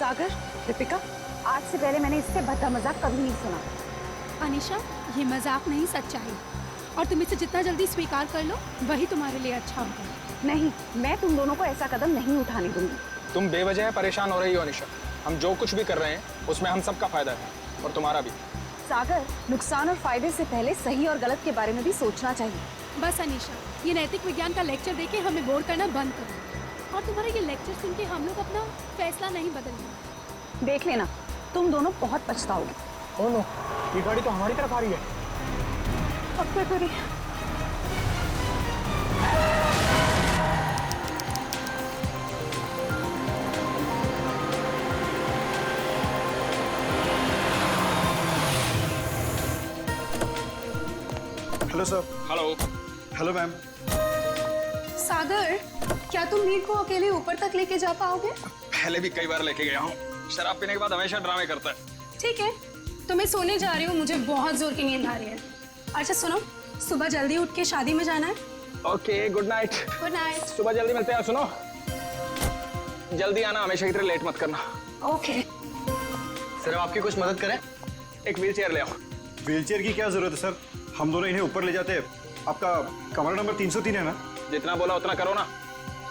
सागर, दीपिका, आज से पहले मैंने इससे भद्दा मजाक कभी नहीं सुना। अनीशा, ये मजाक नहीं, सच्चाई। और तुम इसे जितना जल्दी स्वीकार कर लो वही तुम्हारे लिए अच्छा होगा। नहीं, मैं तुम दोनों को ऐसा कदम नहीं उठाने दूंगी। तुम बेवजह परेशान हो रही हो अनीशा। हम जो कुछ भी कर रहे हैं उसमें हम सबका फायदा है और तुम्हारा भी। सागर, नुकसान और फायदे से पहले सही और गलत के बारे में भी सोचना चाहिए। बस अनीशा, ये नैतिक विज्ञान का लेक्चर देके हमें बोर करना बंद करो। और तुम्हारा ये लेक्चर सुन के हम लोग अपना फैसला नहीं बदलेंगे। देख लेना, तुम दोनों बहुत पछताओगे। ओ नो, ये गाड़ी तो हमारी तरफ आ रही है। अब क्या करें? Hello sir. Hello. Hello ma'am. Sagar, क्या तुम मीर को अकेले ऊपर तक लेके जा पाओगे? पहले भी कई बार लेके गया हूँ। शराब पीने के बाद हमेशा ड्रामे करता है। ठीक है, तो मैं सोने जा रही हूँ, मुझे बहुत जोर की नींद आ रही है। अच्छा सुनो, सुबह जल्दी उठ के शादी में जाना है। Okay, good night. Good night. सुबह जल्दी मिलते हैं। सुनो, जल्दी आना, हमेशा की तरह लेट मत करना। ओके। सर, आपकी कुछ मदद करें? एक व्हील चेयर ले आओ। व्हीलचेयर की क्या जरूरत है सर? हम दोनों इन्हें ऊपर ले जाते हैं। आपका कमरा नंबर 303 है ना? जितना बोला उतना करो ना।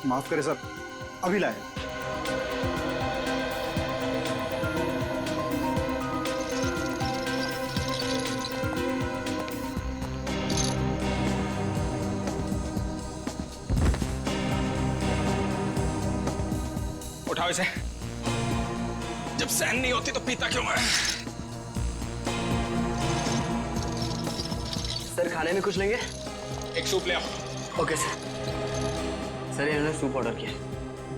माफ करें सर, अभी लाए। उठाओ इसे। जब सहन नहीं होती तो पीता क्यों है? सर, खाने में कुछ लेंगे? एक सूप ले आओ। Okay sir. सर, इन्होंने सूप ऑर्डर किया।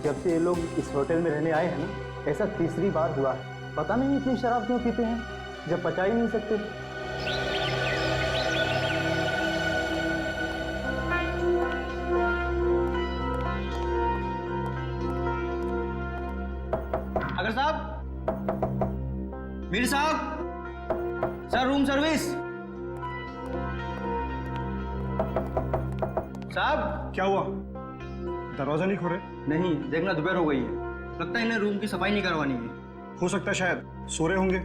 जब से ये लोग इस होटल में रहने आए हैं ना, ऐसा तीसरी बार हुआ है। पता नहीं इतनी शराब क्यों पीते हैं जब पचा ही नहीं सकते। अगर साहब, मीर साहब, सर रूम सर्विस। साहब, क्या हुआ? दरवाजा नहीं खोले? नहीं, देखना दोपहर हो गई है, लगता है इन्हें रूम की सफाई नहीं करवानी है। हो सकता है शायद सो रहे होंगे।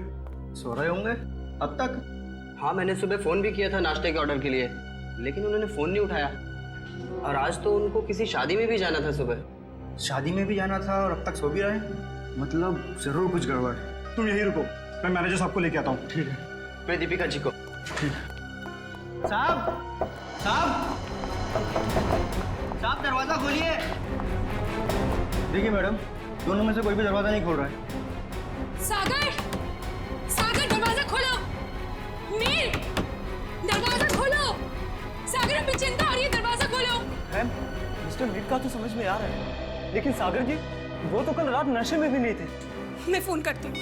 सो रहे होंगे अब तक? हाँ, मैंने सुबह फोन भी किया था नाश्ते के ऑर्डर के लिए, लेकिन उन्होंने फोन नहीं उठाया। और आज तो उनको किसी शादी में भी जाना था सुबह। शादी में भी जाना था और अब तक सो भी रहे हैं? मतलब जरूर कुछ गड़बड़ है। तुम यहीं रुको, मैं मैनेजर साहब को लेके आता हूँ। ठीक है। मैं दीपिका जी को। साहब, साहब, साहब, दरवाजा खोलिए। देखिए मैडम, दोनों में से कोई भी दरवाजा नहीं खोल रहा है। सागर, सागर, दरवाजा खोलो। मीर, दरवाजा खोलो। सागर, हमें चिंता आ रही है, दरवाजा खोलो। मैम, मिस्टर मीर का तो समझ में आ रहा है, लेकिन सागर जी, वो तो कल रात नशे में भी नहीं थे। मैं फोन करती हूँ।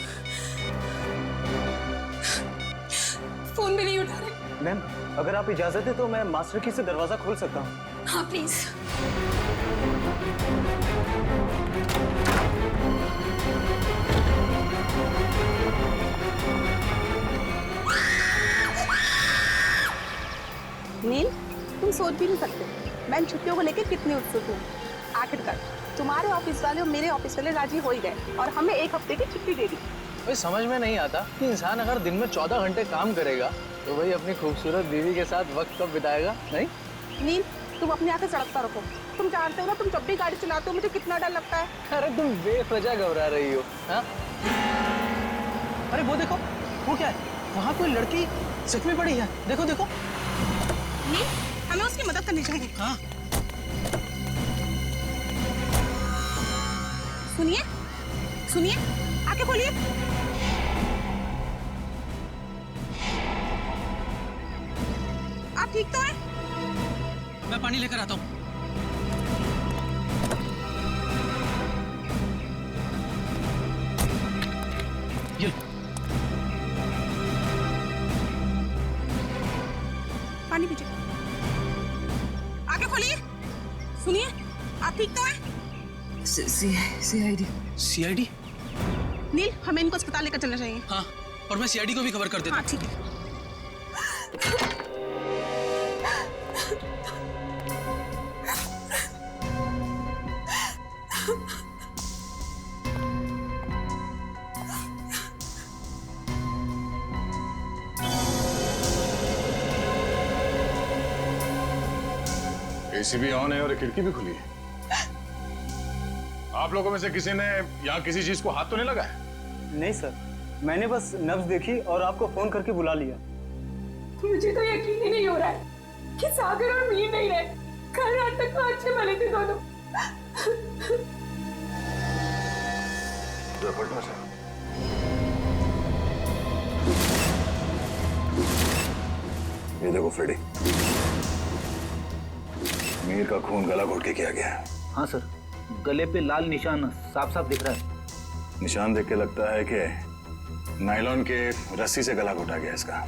फोन भी नहीं उठा रहे। मैम, अगर आप इजाजत है तो मैं मास्टर की से दरवाजा खोल सकता हूँ। हाँ प्लीज। नील, तुम सोच भी नहीं सकते मैं इन छुट्टियों को लेकर कितनी उत्सुक हूँ। आखिरकार तुम्हारे ऑफिस वाले और मेरे ऑफिस वाले राजी हो ही गए और हमें एक हफ्ते की छुट्टी दे दी। भाई समझ में नहीं आता कि इंसान अगर दिन में 14 घंटे काम करेगा तो भाई अपनी खूबसूरत बीवी के साथ वक्त कब बिताएगा? नहीं नील, तुम अपनी आंखें सड़क पर रखो। तुम जानते हो ना, तुम जब भी गाड़ी चलाते हो मुझे कितना डर लगता है। अरे तुम बेवजह घबरा रही हो। हाँ? अरे वो देखो, वो क्या है? वहाँ कोई लड़की जख्मी पड़ी है। देखो देखो। नील, हमें उसकी मदद करनी चाहिए। हाँ। सुनिए, सुनिए, आंखें खोलिए। आप ठीक तो हैं? मैं पानी लेकर आता हूँ। ये पानी पीजिए। आंखें खोलिए। सुनिए, आप ठीक तो हैं? सीआईडी? नील, हमें इनको अस्पताल लेकर चलना चाहिए। हाँ, और मैं सीआईडी को भी खबर कर देता हूँ। हाँ ठीक है। एसी भी ऑन है और खिड़की भी खुली है। आप लोगों में से किसी ने यहाँ किसी चीज को हाथ तो नहीं लगाया? नहीं सर, मैंने बस नब्ज देखी और आपको फोन करके बुला लिया। मुझे तो यकीन ही नहीं हो रहा है कि सागर और मीर नहीं रहे। कल रात तक तो अच्छे भले थे दोनों। ये देखो फ्रेडी, मीर का खून गला घोट के किया गया है। हाँ सर, गले पे लाल निशान साफ साफ दिख रहा है। निशान देख के लगता है कि नायलॉन के रस्सी से गला घोटा गया इसका।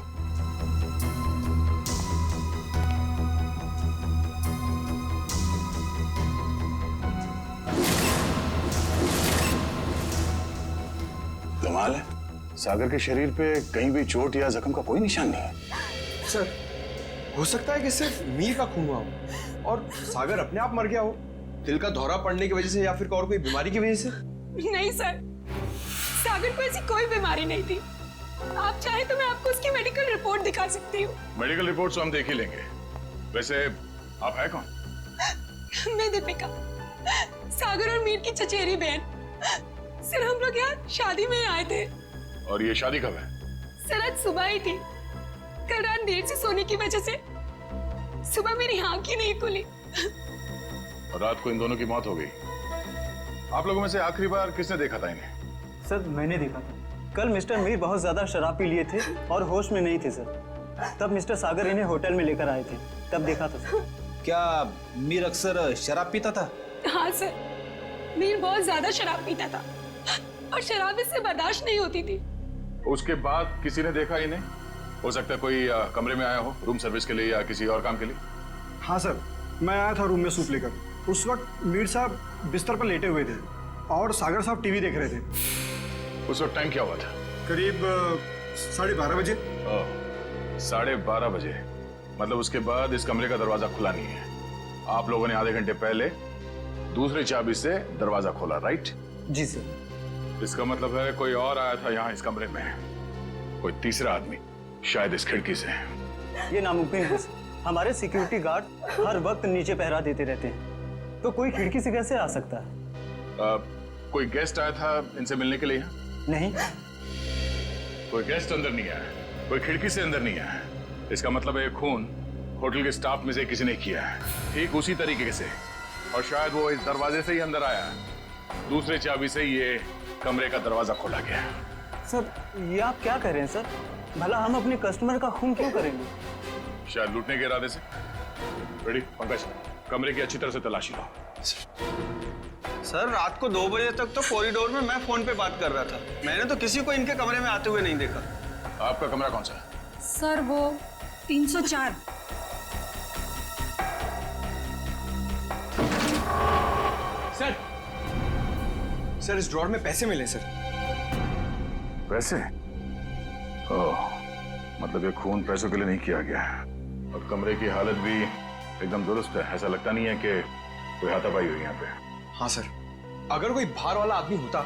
कमाल है, सागर के शरीर पे कहीं भी चोट या जख्म का कोई निशान नहीं है। सर, हो सकता है कि सिर्फ मीर का खून हुआ हो और सागर अपने आप मर गया हो, दिल का दौरा पड़ने की वजह से या फिर और कोई बीमारी की वजह से। नहीं सर, सागर को ऐसी कोई बीमारी नहीं थी। आप चाहे तो मैं आपको उसकी मेडिकल रिपोर्ट दिखा सकती हूँ। मेडिकल रिपोर्ट तो हम देख ही लेंगे। वैसे आप है कौन? मैं दीपिका, सागर और मीर की चचेरी बहन। सर, हम लोग यहाँ शादी में आए थे। और ये शादी कब है? सर, आज सुबह ही थी। कल रात देर से सोने की वजह से सुबह मेरी आंख ही नहीं खुली। और रात को इन दोनों की मौत हो गई। आप लोगों में से आखिरी बार किसने देखा था इन्हें? सर, मैंने देखा था। कल मिस्टर मीर बहुत ज्यादा शराब पी लिए थे और होश में नहीं थे सर। तब मिस्टर सागर इन्हें होटल में लेकर आए थे, तब देखा था सर। क्या मीर अक्सर शराब पीता था? हाँ सर, मीर बहुत ज्यादा शराब पीता था और शराब इससे बर्दाश्त नहीं होती थी। उसके बाद किसी ने देखा इन्हें? हो सकता है कोई कमरे में आया हो रूम सर्विस के लिए या किसी और काम के लिए। हाँ सर, मैं आया था रूम में सूप लेकर। उस वक्त मीर साहब बिस्तर पर लेटे हुए थे और सागर साहब टीवी देख रहे थे। उस वक्त टाइम क्या हुआ था? करीब 12:30 बजे। 12:30 बजे, मतलब उसके बाद इस कमरे का दरवाजा खुला नहीं है। आप लोगों ने आधे घंटे पहले दूसरी चाबी से दरवाजा खोला, राइट? जी सर। इसका मतलब है कोई और आया था यहाँ इस कमरे में, कोई तीसरा आदमी, शायद इस खिड़की से। ये नामुमकिन है सर। हमारे सिक्योरिटी गार्ड हर वक्त नीचे पहरा देते रहते हैं, तो कोई खिड़की से कैसे आ सकता है? कोई गेस्ट आया था इनसे मिलने के लिए? नहीं। कोई गेस्ट अंदर नहीं आया, कोई खिड़की से अंदर नहीं आया। इसका मतलब है खून होटल के स्टाफ में से किसी ने किया है, ठीक उसी तरीके से। और शायद वो इस दरवाजे से ही अंदर आया, दूसरे चाबी से ये कमरे का दरवाजा खोला गया। सर, ये आप क्या कह रहे हैं सर? भला हम अपने कस्टमर का खून क्यों करेंगे? शायद लूटने के इरादे से। रेडी पंकज, कमरे की अच्छी तरह से तलाशी लो। सर, रात को 2 बजे तक तो कॉरिडोर में मैं फोन पे बात कर रहा था। मैंने तो किसी को इनके कमरे में आते हुए नहीं देखा। आपका कमरा कौन सा है? सर, वो 304। सर, इस ड्रॉर में पैसे मिले सर। पैसे? ओह, मतलब ये खून पैसों के लिए नहीं किया गया। और कमरे की हालत भी एकदम दुरुस्त है, ऐसा लगता नहीं है कि कोई हाथापाई हुई यहाँ पे। हाँ सर, अगर कोई बाहर वाला आदमी होता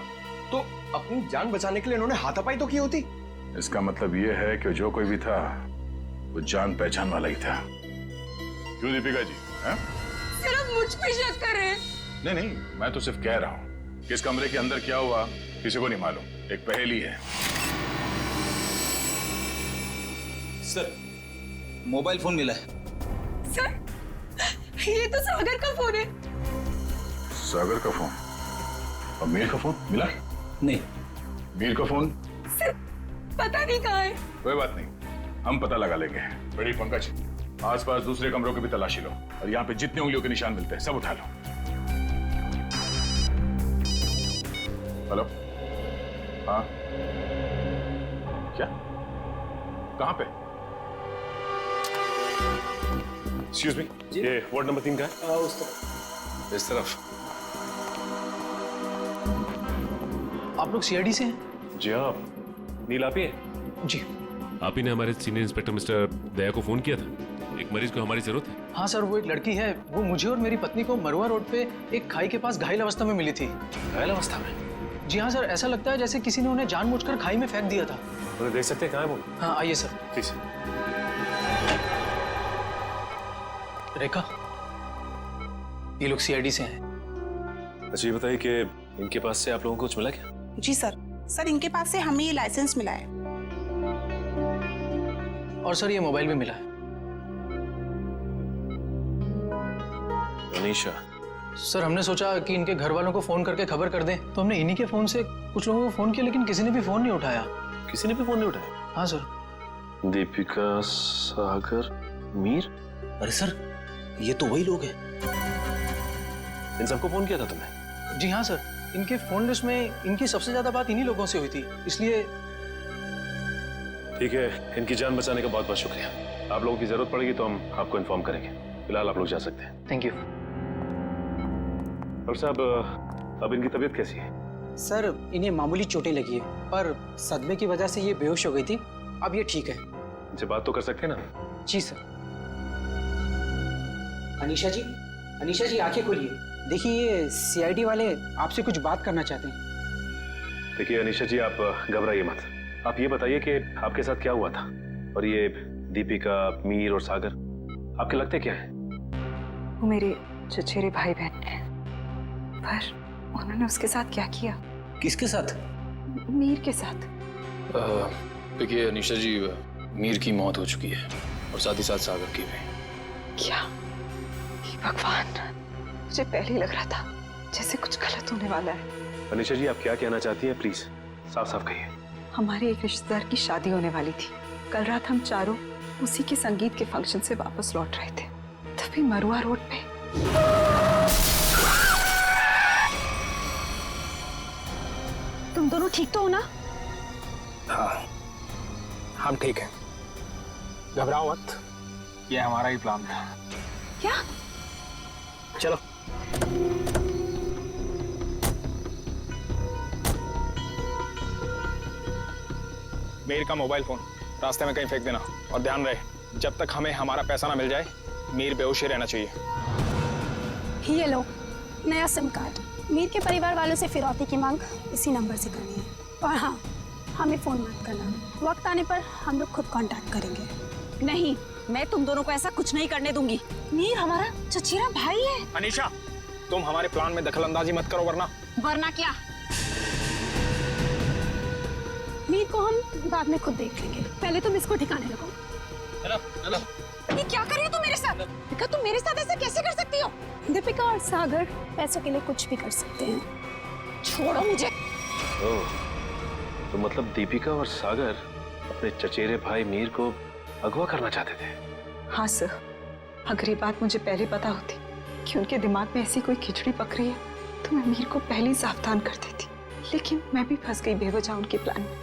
तो अपनी जान बचाने के लिए इन्होंने हाथापाई तो की होती। इसका मतलब ये है कि जो कोई भी था वो जान पहचान वाला ही था। क्यों दीपिका जी? हैं? सर, आप मुझ पे शक कर रहे हैं? नहीं नहीं, मैं तो सिर्फ कह रहा हूँ कि इस कमरे के अंदर क्या हुआ किसी को नहीं मालूम, एक पहेली है। सर, मोबाइल फोन मिला है। सर, ये तो सागर का फोन है। सागर का फोन? और मीर का फोन मिला? नहीं। मीर का फोन? सर, पता नहीं कहाँ है। कोई बात नहीं, हम पता लगा लेंगे। बड़ी पंकज, आसपास दूसरे कमरों की भी तलाशी लो और यहाँ पे जितने उंगलियों के निशान मिलते हैं सब उठा लो। हेलो? हाँ? क्या? कहाँ पे? एक्सक्यूज मी, ये वार्ड नंबर 3 का है? उस तरफ। इस तरफ? आप लोग सीआईडी से हैं? जी हाँ, नील आप ही हैं? जी आप ही ने हमारे सीनियर इंस्पेक्टर मिस्टर दया को फोन किया था। एक मरीज को हमारी जरूरत है। हाँ सर, वो एक लड़की है, वो मुझे और मेरी पत्नी को मरुआ रोड पे एक खाई के पास घायल अवस्था में मिली थी। घायल अवस्था में? जी हाँ सर, ऐसा लगता है जैसे किसी ने उन्हें जानबूझकर खाई में फेंक दिया था। उन्हें देख सकते हैं कहाँ है वो? हाँ, आइए सर। प्लीज। रेखा, ये लोग सीआईडी से हैं। अच्छा ये बताइए कि इनके पास से आप लोगों को कुछ मिला क्या? जी सर, सर इनके पास से हमें ये लाइसेंस मिला है। और सर ये मोबाइल भी मिला है। अनीशा, सर हमने सोचा कि इनके घर वालों को फोन करके खबर कर दें, तो हमने इन्हीं के फोन से कुछ लोगों को फोन किया, लेकिन किसी ने भी फोन नहीं उठाया। किसी ने भी फोन नहीं उठाया? हाँ सर। दीपिका, सागर, मीर। अरे सर, ये तो वही लोग हैं। इन सबको फोन किया था तुमने? जी हाँ सर, इनके फोन लिस्ट में इनकी सबसे ज्यादा बात इन्हीं लोगों से हुई थी, इसलिए। ठीक है, इनकी जान बचाने का बहुत बहुत शुक्रिया। आप लोगों की जरूरत पड़ेगी तो हम आपको इन्फॉर्म करेंगे। फिलहाल आप लोग जा सकते हैं। Thank you. डॉक्टर साहब, अब इनकी तबीयत कैसी है? सर इन्हें मामूली चोटें लगी है, पर सदमे की वजह से ये बेहोश हो गई थी। अब ये ठीक है। इनसे बात तो कर सकते हैं ना? जी सर। अनीशा जी आंखें खोलिए। देखिए ये सीआईडी वाले आपसे कुछ बात करना चाहते हैं। देखिए अनीशा जी, आप घबराइए मत। आप ये बताइए कि आपके साथ क्या हुआ था, और ये दीपिका, मीर और सागर आपके लगते क्या है? वो मेरे चचेरे भाई बहन हैं, पर उन्होंने उसके साथ क्या किया? किसके साथ? मीर के साथ। देखिए अनीशा जी, मीर की मौत हो चुकी है और साथ ही साथ सागर की भी। क्या? हे भगवान, मुझे पहले ही लग रहा था जैसे कुछ गलत होने वाला है। अनीशा जी, आप क्या कहना चाहती हैं? प्लीज साफ साफ कहिए। हमारे एक रिश्तेदार की शादी होने वाली थी। कल रात हम चारों उसी के संगीत के फंक्शन से वापस लौट रहे थे, तभी मरुआ रोड पे तुम दोनों ठीक तो हो ना? हाँ, हम ठीक हैं। घबराओ मत, ये हमारा ही प्लान था। क्या? चलो। मीर का मोबाइल फोन रास्ते में कहीं फेंक देना, और ध्यान रहे जब तक हमें हमारा पैसा ना मिल जाए, मीर बेहोश ही रहना चाहिए। ये लो नया सिम कार्ड। मीर के परिवार वालों से फिरौती की मांग इसी नंबर से करनी है। और हाँ, हमें फोन मत करना, वक्त आने पर हम लोग खुद कांटेक्ट करेंगे। नहीं, मैं तुम दोनों को ऐसा कुछ नहीं करने दूंगी। मीर हमारा चचेरा भाई है। अनीशा, तुम हमारे प्लान में दखल अंदाजी मत करो, वरना क्या? मीर को हम बाद में खुद देख लेंगे, पहले तुम इसको ठिकाने लगाओ। ये क्या कर रही हो तुम मेरे साथ? दीपिका, तुम मेरे साथ ऐसा कैसे कर सकती हो? दीपिका और सागर पैसों के लिए कुछ भी कर सकते हैं। छोड़ो मुझे। ओह, तो मतलब दीपिका और सागर अपने चचेरे भाई मीर को अगवा करना चाहते थे? हाँ सर, अगर ये बात मुझे पहले पता होती कि उनके दिमाग में ऐसी कोई खिचड़ी पक रही है, तो मैं मीर को पहले ही सावधान कर देती। लेकिन मैं भी फंस गई बेवजह उनके प्लान में,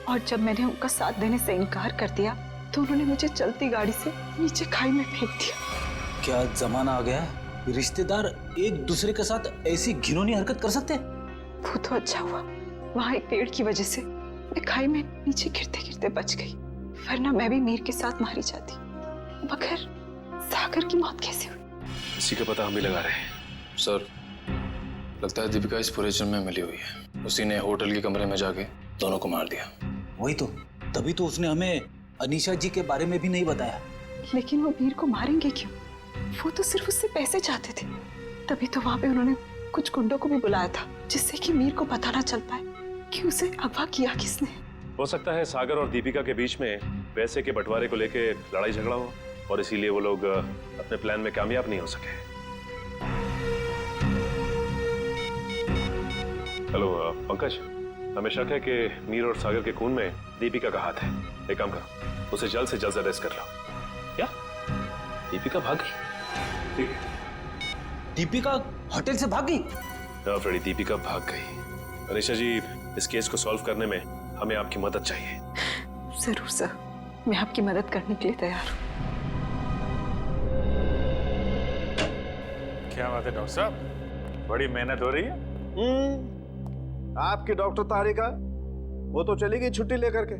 और जब मैंने उनका साथ देने से इनकार कर दिया, तो उन्होंने मुझे चलती गाड़ी से नीचे खाई में फेंक दिया। क्या जमाना आ गया है, रिश्तेदार एक दूसरे के साथ ऐसी घिनौनी हरकत कर सकते हैं? वो तो अच्छा हुआ, वहाँ एक पेड़ की वजह से मैं खाई में नीचे गिरते गिरते बच गई, वरना मैं भी मीर के साथ मारी जाती। मगर सागर की मौत कैसे हुई? इसी का पता हम भी लगा रहे हैं। सर, लगता है दीपिका इस पूरे जुर्म में मिली हुई है। उसी ने होटल के कमरे में जाके दोनों को मार दिया। वही तो, तभी तो उसने हमें अनीशा जी के बारे में भी नहीं बताया। लेकिन वो मीर को मारेंगे क्यों? वो तो सिर्फ उससे पैसे चाहते थे। तभी तो वहां पे उन्होंने कुछ गुंडों को भी बुलाया था, जिससे कि मीर को पता ना चल पाए कि उसे अगवा किया किसने। हो सकता है सागर और दीपिका के बीच में पैसे के बंटवारे को लेके लड़ाई झगड़ा हो, और इसीलिए वो लोग अपने प्लान में कामयाब नहीं हो सके। हेलो पंकज, हमें शक है कि मीर और सागर के खून में दीपिका का हाथ है। एक काम करो, उसे जल्द से जल्द अरेस्ट कर लो। क्या? दीपिका भाग गई? ठीक है। दीपिका होटल से भाग गई? हाँ फ्रेडी, दीपिका भाग गई। अनीशा जी, इस केस को सॉल्व करने में हमें आपकी मदद चाहिए। जरूर सर, मैं आपकी मदद करने के लिए तैयार हूँ। क्या बात है डॉक्टर साहब, बड़ी मेहनत हो रही है। आपकी डॉक्टर तारिका, वो तो चली गई छुट्टी लेकर के,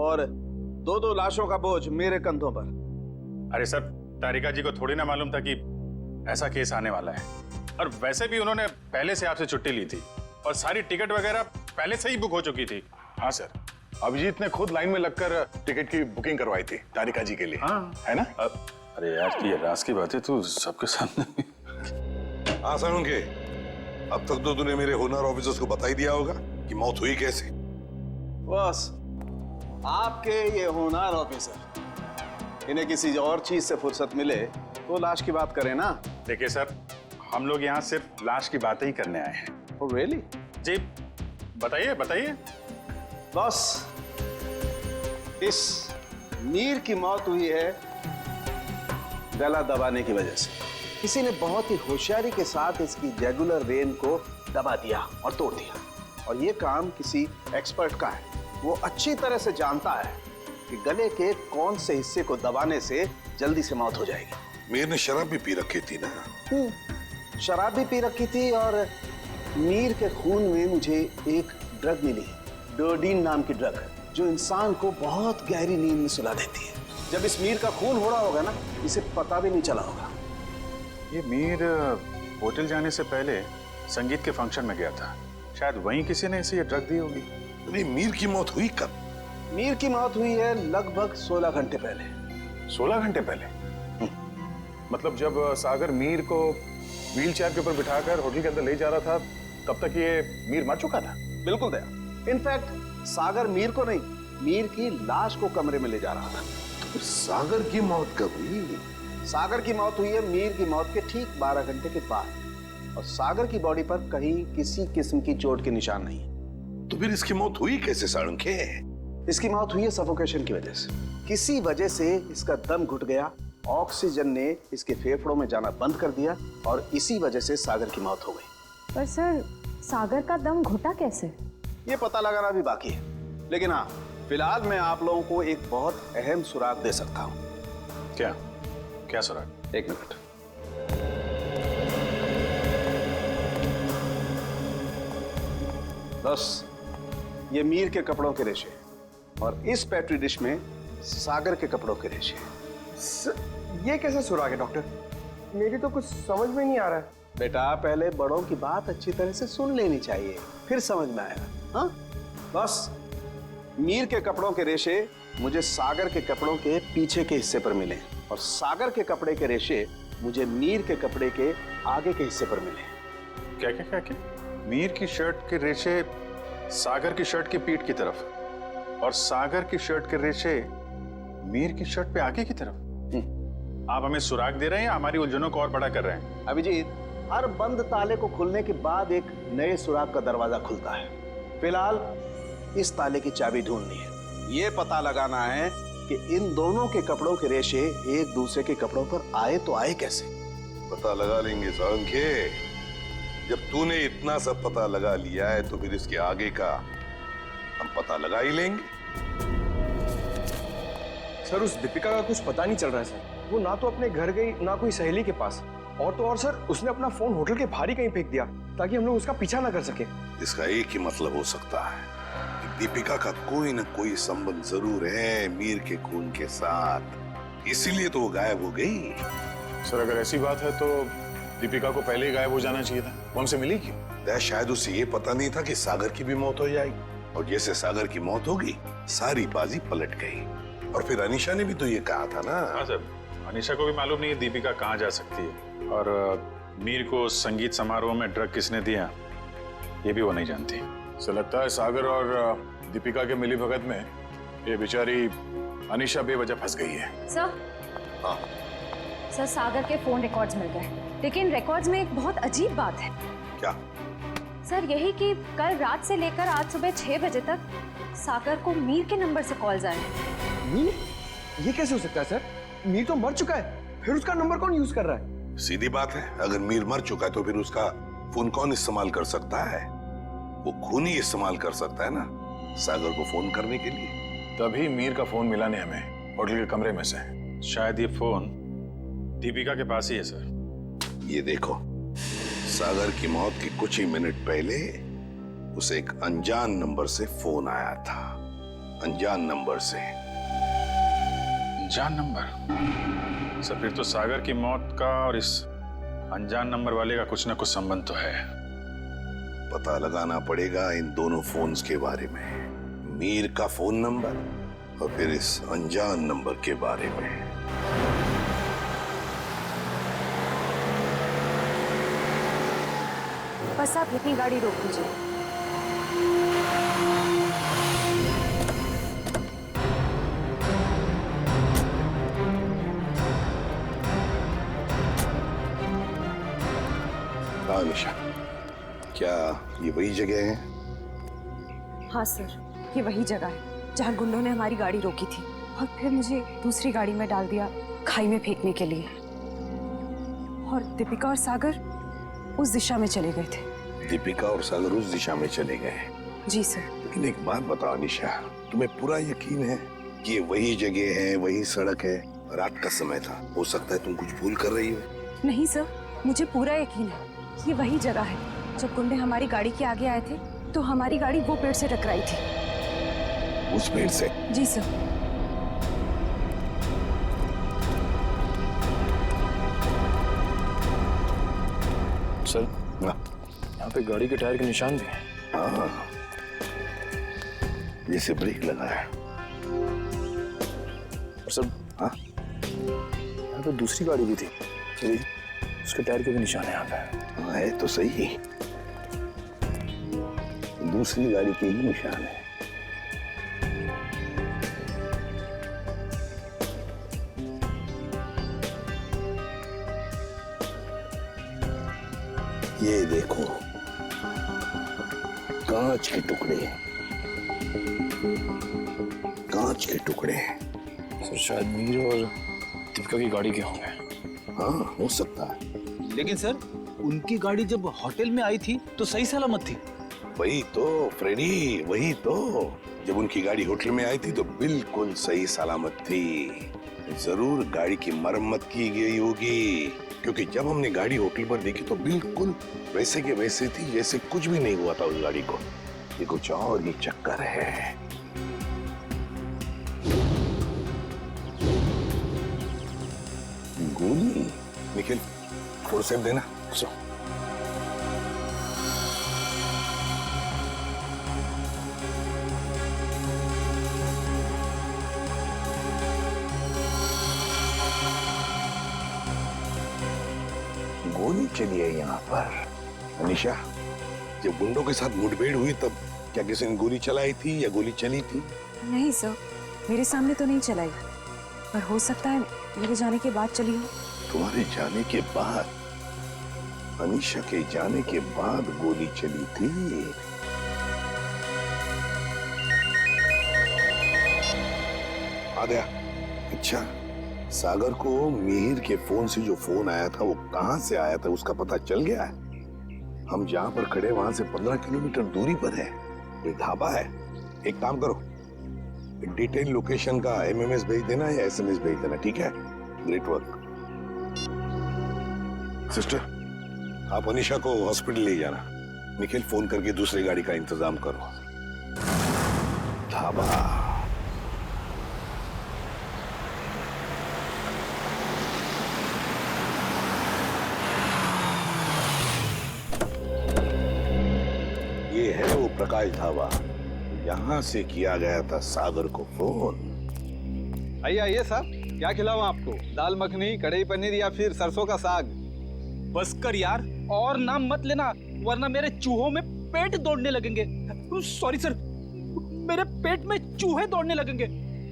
और दो लाशों का बोझ मेरे कंधों पर। अरे सर, तारिका जी को थोड़ी ना मालूम था कि ऐसा केस आने वाला है, और वैसे भी उन्होंने पहले से आपसे छुट्टी ली थी, और सारी टिकट वगैरह पहले से ही बुक हो चुकी थी। हाँ सर, अभिजीत ने खुद लाइन में लगकर टिकट की बुकिंग करवाई थी तारिका जी के लिए। हाँ। है ना? अरे यार, ये राज की बातें तू सबके सामने हाँ सालुंखे, अब तक तो तूने मेरे हुनर ऑफिसर्स को बता ही दिया होगा कि मौत हुई कैसे। बस आपके ये होनहार ऑफिसर, इन्हें किसी और चीज से फुर्सत मिले तो लाश की बात करें ना। देखिए सर, हम लोग यहाँ सिर्फ लाश की बातें ही करने आए हैं। Oh, really? जी बताइए बताइए। बस इस मीर की मौत हुई है गला दबाने की वजह से। किसी ने बहुत ही होशियारी के साथ इसकी जुगुलर वेन को दबा दिया और तोड़ दिया, और ये काम किसी एक्सपर्ट का है। वो अच्छी तरह से जानता है कि गले के कौन से हिस्से को दबाने से जल्दी से मौत हो जाएगी। मीर ने शराब भी पी रखी थी ना? शराब भी पी रखी थी, और मीर के खून में मुझे एक ड्रग मिली है, डोडीन नाम की ड्रग, जो इंसान को बहुत गहरी नींद में सुला देती है। जब इस मीर का खून हो रहा होगा ना, इसे पता भी नहीं चला होगा। ये मीर होटल जाने से पहले संगीत के फंक्शन में गया था, शायद वहीं किसी ने इसे ये ड्रग दी होगी। नहीं, मीर की मौत हुई कब? मीर की मौत हुई है लगभग 16 घंटे पहले। 16 घंटे पहले? मतलब जब सागर मीर को व्हील चेयर के ऊपर बिठाकर होटल के अंदर ले जा रहा था, तब तक ये मीर मर चुका था? बिल्कुल दया। इनफैक्ट सागर मीर को नहीं, मीर की लाश को कमरे में ले जा रहा था। तो सागर की मौत कब हुई? सागर की मौत हुई है मीर की मौत के ठीक 12 घंटे के बाद, और सागर की बॉडी पर कहीं किसी किस्म की चोट के निशान नहीं है। तो फिर इसकी मौत हुई कैसे सालुंखे? इसकी मौत हुई है सफोकेशन की वजह से। किसी वजह से इसका दम घुट गया, ऑक्सीजन ने इसके फेफड़ों में जाना बंद कर दिया, और इसी वजह से सागर की मौत हो गई। पर सर, सागर का दम घुटा कैसे? ये पता लगाना भी बाकी है, लेकिन हाँ, फिलहाल मैं आप लोगों को एक बहुत अहम सुराग दे सकता हूँ। क्या? क्या सुराग? एक मिनट। बस ये मीर के कपड़ों के रेशे, और इस पेट्री डिश में सागर के कपड़ों के रेशे। ये कैसा सुराग है डॉक्टर? मेरी तो कुछ समझ में नहीं आ रहा है। बेटा, पहले बड़ों की बात अच्छी तरह से सुन लेनी चाहिए, फिर समझ में आएगा। हाँ, बस मीर के कपड़ों के रेशे मुझे सागर के कपड़ों के पीछे के हिस्से पर मिले, और सागर के कपड़े के रेशे मुझे मीर के कपड़े के आगे के हिस्से पर मिले। क्या क्या क्या क्या? मीर की शर्ट के रेशे सागर की शर्ट की पीठ की तरफ, और सागर की शर्ट के रेशे मीर की शर्ट पे आगे की तरफ। आप हमें सुराग दे रहे हैं या हमारी उलझनों को और बड़ा कर रहे हैं? अभिजीत, हर बंद ताले को खुलने के बाद एक नए सुराग का दरवाजा खुलता है। फिलहाल इस ताले की चाबी ढूंढनी है। ये पता लगाना है कि इन दोनों के कपड़ों के रेशे एक दूसरे के कपड़ों पर आए तो आए कैसे। पता लगा लेंगे सालुंखे। जब तूने इतना सब पता लगा लिया है तो फिर इसके आगे का हम पता लगा ही लेंगे। सर, उस दीपिका का कुछ पता नहीं चल रहा है सर। वो ना तो अपने घर गई, ना कोई सहेली के पास, और तो और सर उसने अपना फोन होटल के बाहर ही कहीं फेंक दिया ताकि हम लोग उसका पीछा ना कर सके। इसका एक ही मतलब हो सकता है कि दीपिका का कोई ना कोई संबंध जरूर है मीर के खून के साथ, इसीलिए तो वो गायब हो गई। सर, अगर ऐसी बात है तो दीपिका को पहले ही गायब हो जाना चाहिए था। वो हमसे मिली क्यों? शायद उसे ये पता नहीं था कि सागर की भी मौत हो जाएगी, और जैसे सागर की मौत होगी सारी बाजी पलट गई। और फिर अनीशा ने भी तो ये कहा था ना। हाँ सर, अनीशा को भी मालूम नहीं है दीपिका कहाँ जा सकती है, और मीर को संगीत समारोह में ड्रग किसने दिया ये भी वो नहीं जानती। सो लगता है सागर और दीपिका के मिली भगत में ये बेचारी अनीशा बेवजह फंस गई है। सर, हाँ। सर, सागर के फोन रिकॉर्ड्स मिल गए, लेकिन रिकॉर्ड्स में एक बहुत अजीब बात है। क्या? सर, यही कि कल रात से लेकर आज सुबह 6 बजे तक सागर को मीर के नंबर से कॉल्स आए। मीर? ये कैसे हो सकता है सर? मीर तो मर चुका है, फिर उसका नंबर कौन यूज कर रहा है? सीधी बात है, अगर मीर मर चुका है तो फिर उसका फोन कौन इस्तेमाल कर सकता है? वो खून ही इस्तेमाल कर सकता है ना सागर को फोन करने के लिए। तभी मीर का फोन मिला नहीं हमें होटल के कमरे में से। शायद ये फोन दीपिका के पास ही है सर। ये देखो, सागर की मौत के कुछ ही मिनट पहले उसे एक अनजान नंबर से फोन आया था। अनजान नंबर से। अनजान नंबर? सर, फिर तो सागर की मौत का और इस अनजान नंबर वाले का कुछ ना कुछ संबंध तो है। पता लगाना पड़ेगा इन दोनों फोन्स के बारे में, मीर का फोन नंबर और फिर इस अनजान नंबर के बारे में। बस आप यहीं गाड़ी रोक दीजिए। हाँ निशा, क्या ये वही जगह है? हाँ सर, ये वही जगह है जहाँ गुंडों ने हमारी गाड़ी रोकी थी और फिर मुझे दूसरी गाड़ी में डाल दिया खाई में फेंकने के लिए। और दीपिका और सागर उस दिशा में चले गए थे। दीपिका और सागर उस दिशा में चले गए? जी सर। लेकिन एक बात बताओ निशा, तुम्हें पूरा यकीन है कि ये वही जगह है, वही सड़क है? रात का समय था, हो सकता है तुम कुछ भूल कर रही हो। नहीं सर, मुझे पूरा यकीन है ये वही जगह है। जब गुंडे हमारी गाड़ी के आगे आए थे तो हमारी गाड़ी वो पेड़ से टकराई थी। उस पेड़ से? जी सर। सर, यहाँ पे गाड़ी के टायर के निशान भी हैं। हाँ, जैसे ब्रेक लगा है। सर, हाँ, यहाँ पे दूसरी गाड़ी भी थी, उसके टायर के भी निशान है यहाँ पे। हाँ, है तो सही, दूसरी गाड़ी के ही निशान है। ये देखो, कांच के टुकड़े, कांच के टुकड़े। सर, शायद मीर और दीपिका की गाड़ी के होंगे। हाँ, हो सकता है। लेकिन सर, उनकी गाड़ी जब होटल में आई थी तो सही सलामत थी। वही तो फ्रेडी, वही तो। जब उनकी गाड़ी होटल में आई थी तो बिल्कुल सही सलामत थी। जरूर गाड़ी की मरम्मत की गई होगी, क्योंकि जब हमने गाड़ी होटल पर देखी तो बिल्कुल वैसे के वैसे थी जैसे कुछ भी नहीं हुआ था उस गाड़ी को। ये कुछ और ही चक्कर है। गोली? निखिल, थोड़ा सेब देना। गोली चली है यहाँ पर। अनीशा, जब गुंडों के साथ मुठभेड़ हुई तब क्या किसी ने गोली चलाई थी या गोली चली थी? नहीं सर, मेरे सामने तो नहीं चलाई, पर हो सकता है मेरे जाने के बाद चली हो। तुम्हारे जाने के बाद? अनीशा के जाने के बाद गोली चली थी? आ गया। अच्छा, सागर को मिहिर के फोन से जो फोन आया था वो कहां से आया था उसका पता चल गया है? हम जहां पर खड़े वहां से 15 किलोमीटर दूरी पर है, कोई ढाबा है। एक काम करो, डिटेल लोकेशन का एमएमएस भेज देना या एसएमएस भेज देना, ठीक है? Great work. सिस्टर, आप अनीशा को हॉस्पिटल ले जाना। निखिल, फोन करके दूसरी गाड़ी का इंतजाम करो। ढाबा। ये है वो प्रकाश ढाबा, यहाँ से किया गया था सागर को फोन। आइए आइए साहब, क्या खिलाऊं आपको? दाल मखनी, कढ़ाई पनीर या फिर सरसों का साग? बस कर यार, और नाम मत लेना वरना मेरे चूहों में पेट दौड़ने लगेंगे। सॉरी सर, मेरे पेट में चूहे दौड़ने लगेंगे।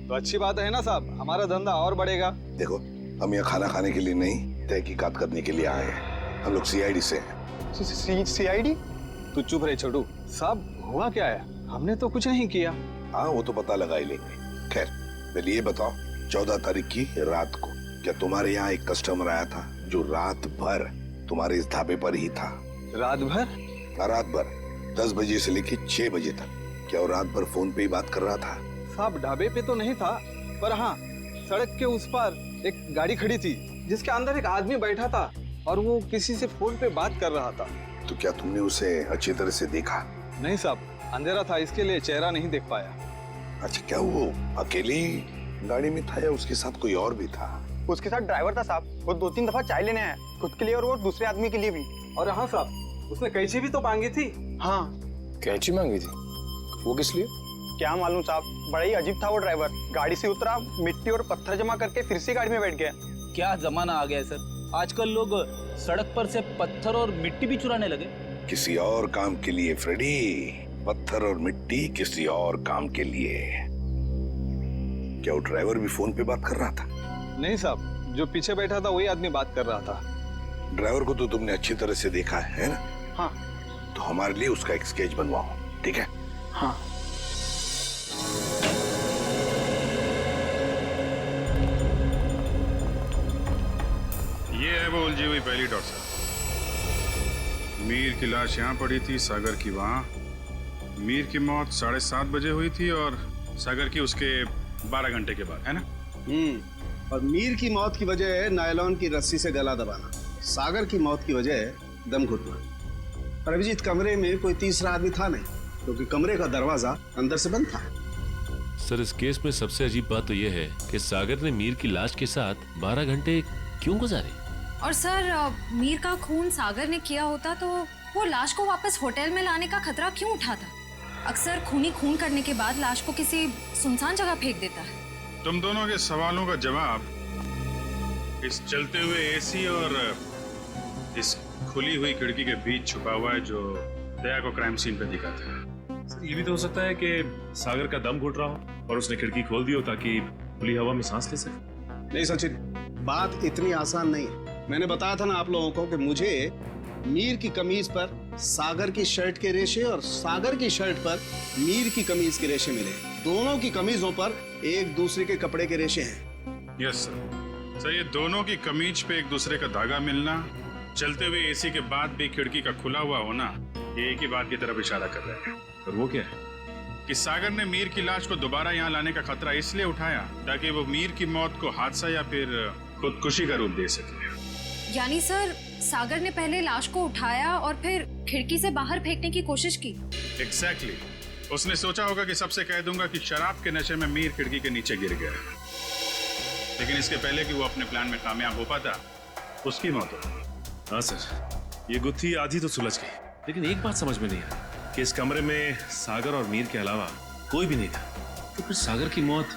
तो अच्छी बात है ना साहब, हमारा धंधा और बढ़ेगा। देखो, हम यहाँ खाना खाने के लिए नहीं, तहकीकात करने के लिए आए हैं। हम लोग सीआईडी से हैं। सीआईडी? तू चुप रहे छोटू। साहब, हुआ क्या है? हमने तो कुछ नहीं किया। हाँ, वो तो पता लगा ही लेंगे। खैर, पहले ये बताओ, 14 तारीख की रात को क्या तुम्हारे यहाँ एक कस्टमर आया था जो रात भर तुम्हारे इस ढाबे पर ही था? रात भर? हाँ, रात भर 10 बजे से लेके 6 बजे तक। क्या वो रात भर फोन पे ही बात कर रहा था? साहब, ढाबे पे तो नहीं था, पर हाँ, सड़क के उस पार एक गाड़ी खड़ी थी जिसके अंदर एक आदमी बैठा था और वो किसी से फोन पे बात कर रहा था। तो क्या तुमने उसे अच्छी तरह से देखा? नहीं साहब, अंधेरा था, इसके लिए चेहरा नहीं देख पाया। अच्छा, क्या वो अकेली गाड़ी में था या उसके साथ कोई और भी था? उसके साथ ड्राइवर था साहब, वो 2-3 दफा चाय लेने आया, खुद के लिए और वो दूसरे आदमी के लिए भी। और हाँ साहब, उसने कैंची भी तो मांगी थी। हाँ। कैंची मांगी थी? वो किस लिए? क्या मालूम साहब, बड़ा ही अजीब था वो ड्राइवर। गाड़ी से उतरा, मिट्टी और पत्थर जमा करके फिर से गाड़ी में बैठ गया। क्या जमाना आ गया है सर, आजकल लोग सड़क पर से पत्थर और मिट्टी भी चुराने लगे। किसी और काम के लिए फ्रेडी, पत्थर और मिट्टी किसी और काम के लिए। क्या वो ड्राइवर भी फोन पे बात कर रहा था? नहीं साहब, जो पीछे बैठा था वही आदमी बात कर रहा था। ड्राइवर को तो तुमने अच्छी तरह से देखा है ना? हाँ। तो हमारे लिए उसका एक स्केच बनवाओ, ठीक है? हाँ। ये है वो उलझी हुई पहली डॉट साहब। मीर की लाश यहाँ पड़ी थी, सागर की वहाँ। मीर की मौत 7:30 बजे हुई थी और सागर की उसके 12 घंटे के बाद, है ना? और मीर की मौत की वजह है नायलॉन की रस्सी से गला दबाना, सागर की मौत की वजह है दम घुटना। पर अभिजीत, कमरे में कोई तीसरा आदमी था नहीं, क्योंकि कमरे का दरवाजा अंदर से बंद था। सर, इस केस में सबसे अजीब बात तो यह है कि सागर ने मीर की लाश के साथ 12 घंटे क्यों गुजारे? और सर, मीर का खून सागर ने किया होता तो वो लाश को वापस होटल में लाने का खतरा क्यों उठाता? अक्सर खूनी खून करने के बाद लाश को किसी सुनसान जगह फेंक देता है। तुम दोनों के सवालों का जवाब इस चलते हुए एसी और इस खुली हुई खिड़की के बीच छुपा हुआ है, जो दया को क्राइम सीन पे दिखाता है। सर, ये भी तो हो सकता है कि सागर का दम घुट रहा हो और उसने खिड़की खोल दी हो ताकि खुली हवा में सांस ले सके। नहीं सचिन, बात इतनी आसान नहीं है। मैंने बताया था ना आप लोगों को कि मुझे मीर की कमीज पर सागर की शर्ट के रेशे और सागर की शर्ट पर मीर की कमीज के रेशे मिले। दोनों की कमीजों पर एक दूसरे के कपड़े के रेशे हैं। Yes sir. सर, ये दोनों की कमीज पे एक दूसरे का धागा मिलना, चलते हुए एसी के बाद भी खिड़की का खुला हुआ होना, ये एक ही बात की तरफ इशारा कर रहा है। और वो क्या है? कि सागर ने मीर की लाश को दोबारा यहाँ लाने का खतरा इसलिए उठाया ताकि वो मीर की मौत को हादसा या फिर खुदकुशी का रूप दे सके। यानी सर, सागर ने पहले लाश को उठाया और फिर खिड़की से बाहर फेंकने की कोशिश की। एग्जैक्टली। उसने सोचा होगा कि सबसे कह दूंगा कि शराब के नशे में मीर खिड़की के नीचे गिर गया, लेकिन इसके पहले कि वो अपने प्लान में कामयाब हो पाता, उसकी मौत हो। हाँ सर, ये गुत्थी आधी तो सुलझ गई, लेकिन एक बात समझ में नहीं आई कि इस कमरे में सागर और मीर के अलावा कोई भी नहीं था, तो फिर सागर की मौत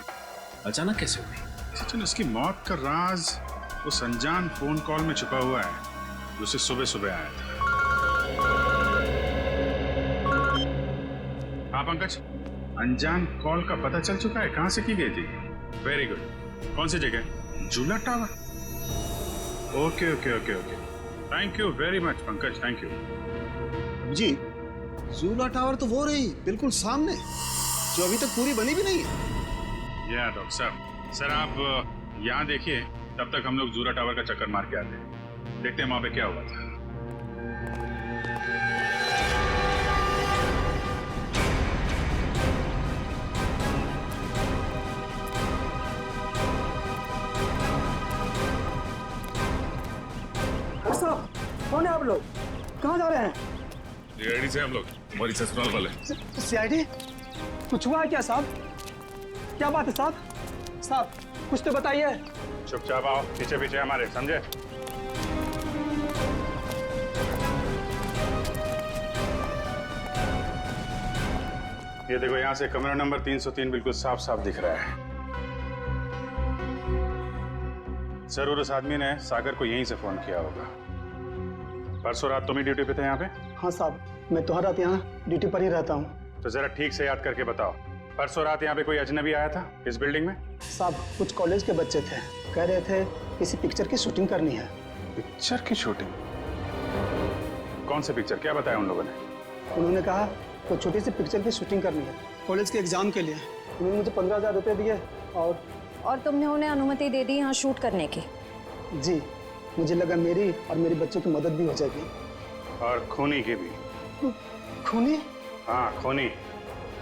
अचानक कैसे हो गई? सचिन, उसकी मौत का राज उस अनजान फोन कॉल में छुपा हुआ है जो उसे सुबह सुबह आया था। हाँ पंकज, अनजान कॉल का पता चल चुका है कहाँ से की गई थी? Very good. कौन सी जगह? झूला tower. Okay okay okay okay, thank you very much Pankaj, thank you. जी, झूला टावर तो वो रही बिल्कुल सामने, जो अभी तक पूरी बनी भी नहीं है। या डॉक्टर साहब, सर आप यहाँ देखिए, तब तक हम लोग झूला टावर का चक्कर मार के आते हैं, देखते हैं वहां पे क्या हुआ था। कौन है आप लोग? कहाँ जा रहे हैं? सीआईडी से हम लोग, हमारी ससुराल वाले। सीआईडी? कुछ हुआ है क्या साहब? क्या बात है साहब? साहब कुछ तो बताइए। चुपचाप आओ, पीछे पीछे हमारे, समझे? ये देखो, यहाँ से कमरा नंबर 303 बिल्कुल साफ साफ दिख रहा है। जरूर उस आदमी ने सागर को यहीं से फोन किया होगा। परसों रात तुम ही ड्यूटी पे थे यहाँ पे? हाँ साहब, मैं तो हर रात यहाँ ड्यूटी पर ही रहता हूँ। तो जरा ठीक से याद करके बताओ, परसों रात यहाँ पे कोई अजनबी आया था इस बिल्डिंग में? साहब, कुछ कॉलेज के बच्चे थे, कह रहे थे किसी पिक्चर की शूटिंग करनी है। पिक्चर की शूटिंग? कौन सी पिक्चर, क्या बताया उन लोगों ने? उन्होंने कहा कोई छोटी सी पिक्चर की शूटिंग करनी है कॉलेज के एग्जाम के लिए। उन्होंने मुझे 15,000 रुपये दिए और तुमने उन्हें अनुमति दे दी यहाँ शूट करने की? जी, मुझे लगा मेरी और मेरे बच्चों की मदद भी हो जाएगी। और खूनी की भी। खूनी? हाँ खूनी।